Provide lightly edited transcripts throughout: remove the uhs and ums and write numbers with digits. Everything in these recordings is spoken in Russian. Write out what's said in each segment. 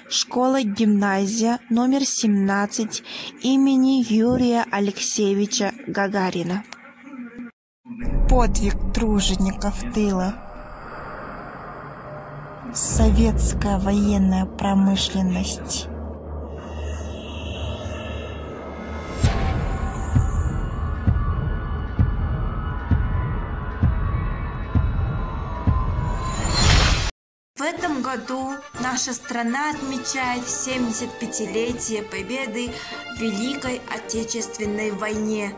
Школа-гимназия номер 17 имени Юрия Алексеевича Гагарина. Подвиг тружеников тыла. Советская военная промышленность. В этом году наша страна отмечает 75-летие победы в Великой Отечественной войне.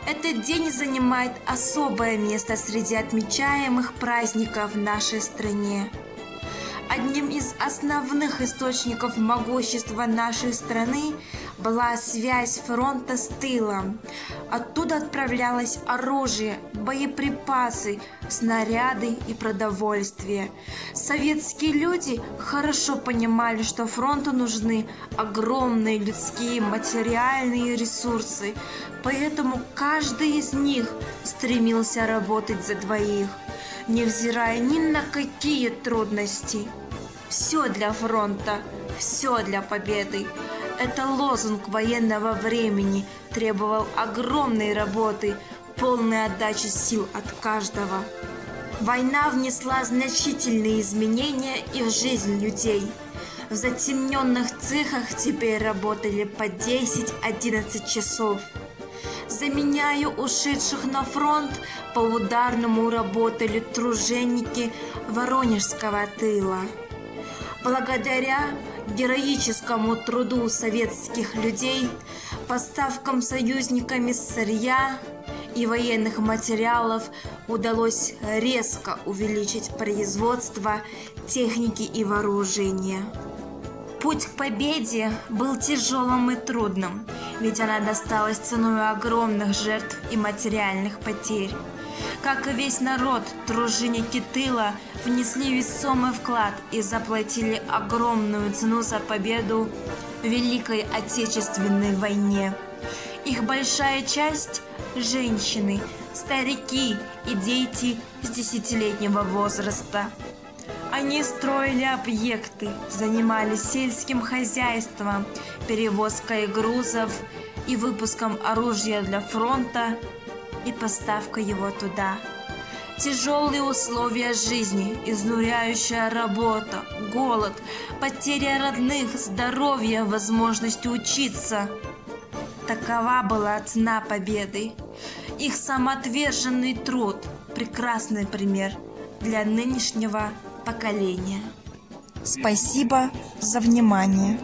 Этот день занимает особое место среди отмечаемых праздников в нашей стране. Одним из основных источников могущества нашей страны была связь фронта с тылом. Оттуда отправлялось оружие, боеприпасы, снаряды и продовольствие. Советские люди хорошо понимали, что фронту нужны огромные людские материальные ресурсы, поэтому каждый из них стремился работать за двоих, невзирая ни на какие трудности. Все для фронта, все для победы. Это лозунг военного времени требовал огромной работы, полной отдачи сил от каждого. Война внесла значительные изменения и в жизнь людей. В затемненных цехах теперь работали по 10-11 часов. Заменяя ушедших на фронт, по ударному работали труженики Воронежского тыла. Благодаря героическому труду советских людей, поставкам союзниками сырья и военных материалов удалось резко увеличить производство техники и вооружения. Путь к победе был тяжелым и трудным, ведь она досталась ценой огромных жертв и материальных потерь. Как и весь народ, труженики тыла внесли весомый вклад и заплатили огромную цену за победу в Великой Отечественной войне. Их большая часть – женщины, старики и дети с 10-летнего возраста. Они строили объекты, занимались сельским хозяйством, перевозкой грузов и выпуском оружия для фронта и поставкой его туда. Тяжелые условия жизни, изнуряющая работа, голод, потеря родных, здоровья, возможности учиться. Такова была цена победы. Их самоотверженный труд – прекрасный пример для нынешнего поколения. Спасибо за внимание.